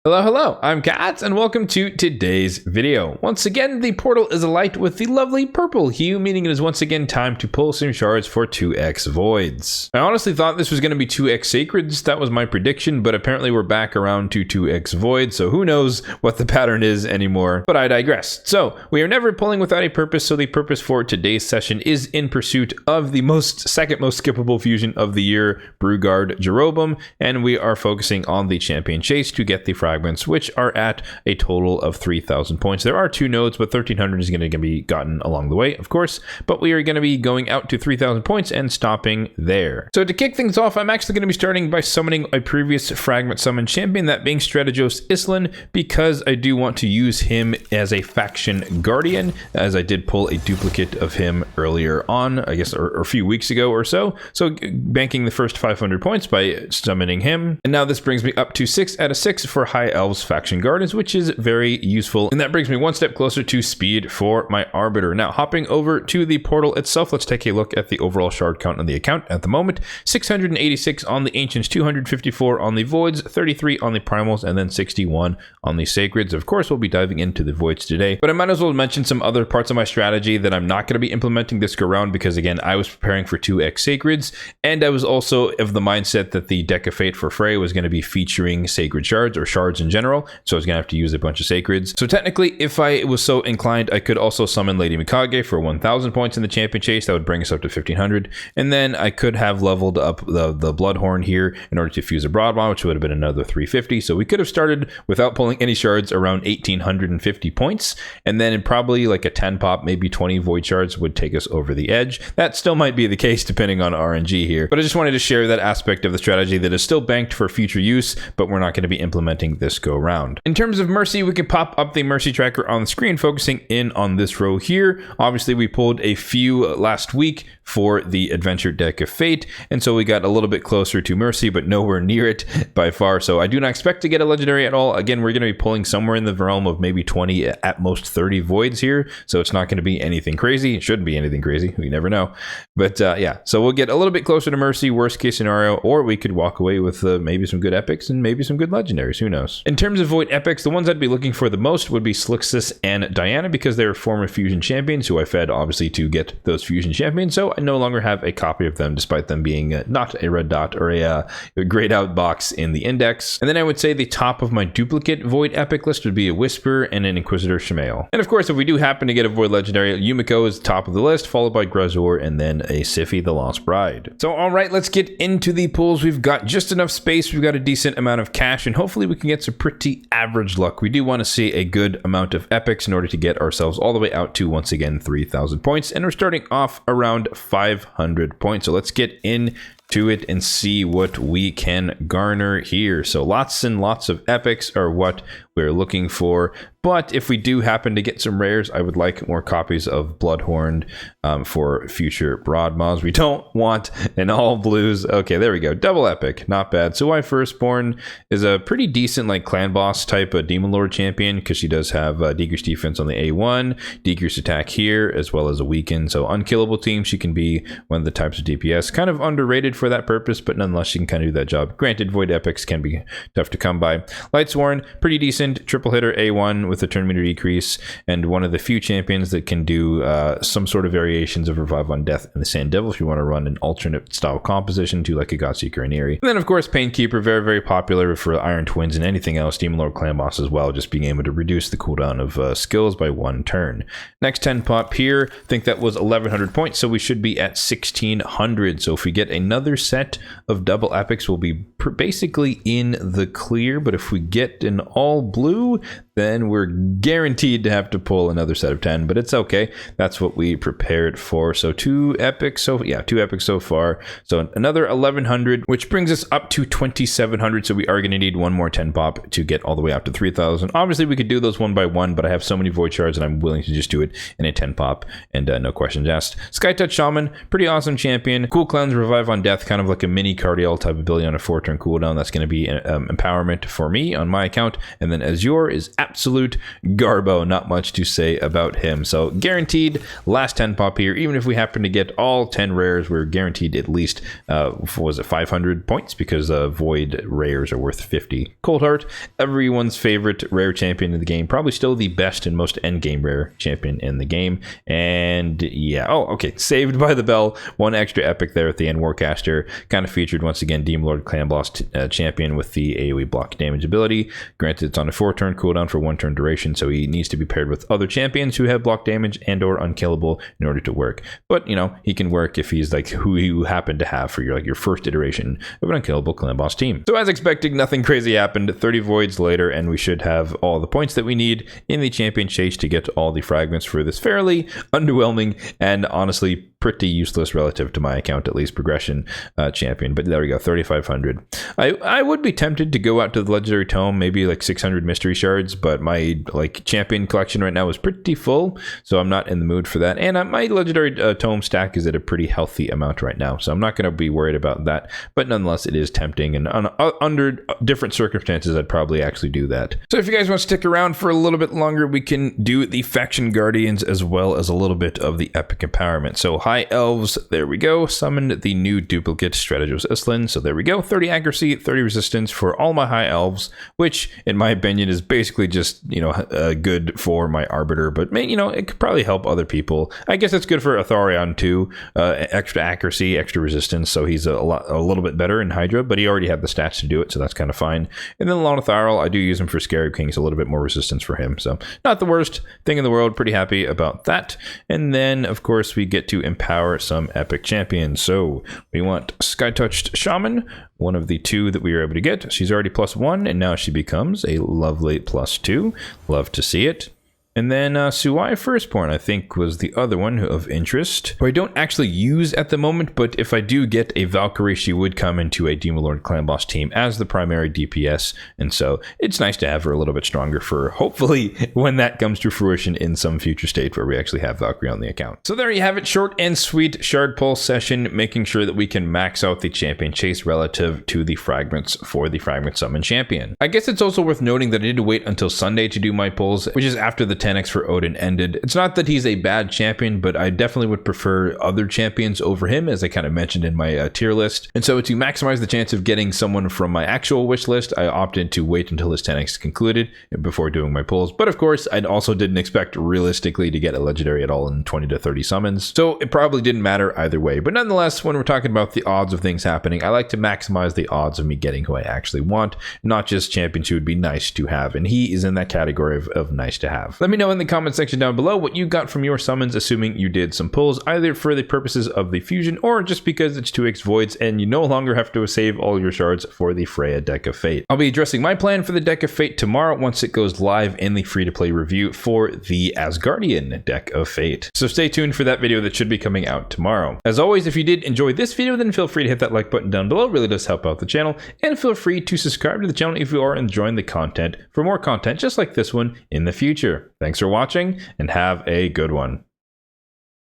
Hello, hello, I'm Kats, and welcome to today's video. Once again, the portal is alight with the lovely purple hue, meaning it is once again time to pull some shards for 2x voids. I honestly thought this was going to be 2x sacreds, that was my prediction, but apparently we're back around to 2x voids, so who knows what the pattern is anymore, but I digress. So, we are never pulling without a purpose, so the purpose for today's session is in pursuit of the second most skippable fusion of the year, Brewguard Jeroboam, and we are focusing on the champion chase to get the fragments, which are at a total of 3,000 points. There are 2 nodes, but 1,300 is going to be gotten along the way, of course, but we are going to be going out to 3,000 points and stopping there. So to kick things off, I'm actually going to be starting by summoning a previous fragment summon champion, that being Strategos Islan, because I do want to use him as a faction guardian, as I did pull a duplicate of him earlier on, I guess, or a few weeks ago or so. So banking the first 500 points by summoning him. And now this brings me up to 6 out of 6 for High Elves faction guardians, which is very useful. And that brings me one step closer to speed for my Arbiter. Now, hopping over to the portal itself, let's take a look at the overall shard count on the account at the moment. 686 on the Ancients, 254 on the Voids, 33 on the Primals, and then 61 on the Sacreds. Of course, we'll be diving into the Voids today, but I might as well mention some other parts of my strategy that I'm not going to be implementing this go round, because again, I was preparing for 2x Sacreds, and I was also of the mindset that the Deck of Fate for Frey was going to be featuring Sacred Shards, or shards in general, so I was going to have to use a bunch of Sacreds. So technically, if I was so inclined, I could also summon Lady Mikage for 1,000 points in the champion chase. That would bring us up to 1,500, and then I could have leveled up the Bloodhorn here in order to fuse a Broadmaw, which would have been another 350. So we could have started without pulling any shards around 1,850 points, and then in probably like a 10 pop, maybe 20 Void Shards would take us over the edge. That still might be the case depending on RNG here, but I just wanted to share that aspect of the strategy that is still banked for future use, but we're not going to be implementing this go round. In terms of Mercy, we can pop up the Mercy tracker on the screen, focusing in on this row here. Obviously, we pulled a few last week for the Adventure Deck of Fate, and so we got a little bit closer to Mercy, but nowhere near it by far. So I do not expect to get a legendary at all. Again, we're going to be pulling somewhere in the realm of maybe 20, at most 30 voids here, so it's not going to be anything crazy. It shouldn't be anything crazy. We never know. But yeah, so we'll get a little bit closer to Mercy, worst case scenario, or we could walk away with maybe some good epics and maybe some good legendaries. Who knows? In terms of void epics, the ones I'd be looking for the most would be Slixus and Diana, because they're former fusion champions who I fed obviously to get those fusion champions, so I no longer have a copy of them, despite them being not a red dot or a grayed out box in the index. And then I would say the top of my duplicate void epic list would be a Whisper and an Inquisitor Shemael. And of course, if we do happen to get a void legendary, Yumiko is top of the list, followed by Grazor, and then a Siphi the Lost Bride. So all right, let's get into the pulls. We've got just enough space, we've got a decent amount of cash, and hopefully we can get some pretty average luck. We do want to see a good amount of epics in order to get ourselves all the way out to, once again, 3,000 points, and we're starting off around 500 points. So let's get into it and see what we can garner here. So lots and lots of epics are what we're looking for, but if we do happen to get some rares, I would like more copies of Bloodhorn for future Broadmaws. We don't want an all blues. Okay, there we go. Double epic, not bad. So my Firstborn is a pretty decent like clan boss type of Demon Lord champion, because she does have decreased defense on the A1, decreased attack here, as well as a weaken. So unkillable team, she can be one of the types of DPS. Kind of underrated for that purpose, but nonetheless, she can kind of do that job. Granted, void epics can be tough to come by. Lightsworn, pretty decent. Triple hitter A1 with a turn meter decrease, and one of the few champions that can do some sort of variations of Revive on Death and the Sand Devil if you want to run an alternate style composition to like a Godseeker and Eerie. And then of course Painkeeper, very, very popular for Iron Twins and anything else. Demon Lord Clan Boss as well, just being able to reduce the cooldown of skills by 1 turn. Next 10 pop here, I think that was 1,100 points, so we should be at 1,600. So if we get another set of double epics, we'll be basically in the clear, but if we get an all blue, then we're guaranteed to have to pull another set of 10, but it's okay. That's what we prepared for. So 2 epics. So yeah, 2 epics so far. So another 1,100, which brings us up to 2,700. So we are going to need one more 10 pop to get all the way up to 3,000. Obviously, we could do those one by one, but I have so many void shards and I'm willing to just do it in a 10 pop and no questions asked. Skytouch Shaman, pretty awesome champion. Cool cleanse, revive on death. Death, kind of like a mini Cardiel type ability on a 4-turn cooldown. That's going to be empowerment for me on my account. And then Azure is absolute garbo. Not much to say about him. So guaranteed last 10 pop here. Even if we happen to get all 10 rares, we're guaranteed at least, was it 500 points? Because Void rares are worth 50. Coldheart, everyone's favorite rare champion in the game. Probably still the best and most endgame rare champion in the game. And yeah, oh, okay. Saved by the Bell. One extra epic there at the end. Warcaster kind of featured once again Demon Lord Clan Boss champion with the AoE block damage ability. Granted, it's on a 4-turn cooldown for 1-turn duration, so he needs to be paired with other champions who have block damage and or unkillable in order to work. But, you know, he can work if he's like who you happen to have for your first iteration of an unkillable Clan Boss team. So as expected, nothing crazy happened. 30 voids later, and we should have all the points that we need in the champion chase to get all the fragments for this fairly underwhelming and honestly pretty useless relative to my account, at least progression champion. But there we go, 3,500. I would be tempted to go out to the legendary tome, maybe like 600 mystery shards, but my champion collection right now is pretty full, so I'm not in the mood for that. And my legendary tome stack is at a pretty healthy amount right now, so I'm not going to be worried about that. But nonetheless, it is tempting, and under different circumstances, I'd probably actually do that. So if you guys want to stick around for a little bit longer, we can do the faction guardians as well as a little bit of the epic empowerment. So High Elves, there we go. Summoned the new duplicate Strategos Islin. So there we go. 30 accuracy, 30 resistance for all my High Elves, which in my opinion is basically just, you know, good for my Arbiter, but you know, it could probably help other people. I guess it's good for Atharion too. Extra accuracy, extra resistance. So he's a little bit better in Hydra, but he already had the stats to do it. So that's kind of fine. And then Lonotharil, I do use him for Scarab King. So a little bit more resistance for him. So not the worst thing in the world. Pretty happy about that. And then of course we get to empower some epic champions. So we want Sky Touched Shaman, one of the 2 that we were able to get. She's already +1, and now she becomes a lovely +2. Love to see it. And then Suai Firstborn, I think, was the other one of interest, who I don't actually use at the moment, but if I do get a Valkyrie, she would come into a Demon Lord Clan Boss team as the primary DPS, and so it's nice to have her a little bit stronger for hopefully when that comes to fruition in some future state where we actually have Valkyrie on the account. So there you have it, short and sweet shard pull session, making sure that we can max out the champion chase relative to the fragments for the fragment summon champion. I guess it's also worth noting that I did wait until Sunday to do my pulls, which is after the 10x for Odin ended. It's not that he's a bad champion, but I definitely would prefer other champions over him, as I kind of mentioned in my tier list. And so to maximize the chance of getting someone from my actual wish list, I opted to wait until his 10x concluded before doing my pulls. But of course, I also didn't expect realistically to get a legendary at all in 20 to 30 summons. So it probably didn't matter either way. But nonetheless, when we're talking about the odds of things happening, I like to maximize the odds of me getting who I actually want, not just champions who would be nice to have. And he is in that category of nice to have. Let me know in the comment section down below what you got from your summons, assuming you did some pulls, either for the purposes of the fusion or just because it's 2x voids and you no longer have to save all your shards for the Freya Deck of Fate. I'll be addressing my plan for the Deck of Fate tomorrow once it goes live in the free-to-play review for the Asgardian Deck of Fate. So stay tuned for that video that should be coming out tomorrow. As always, if you did enjoy this video, then feel free to hit that like button down below. It really does help out the channel. And feel free to subscribe to the channel if you are enjoying the content for more content just like this one in the future. Thanks for watching and have a good one.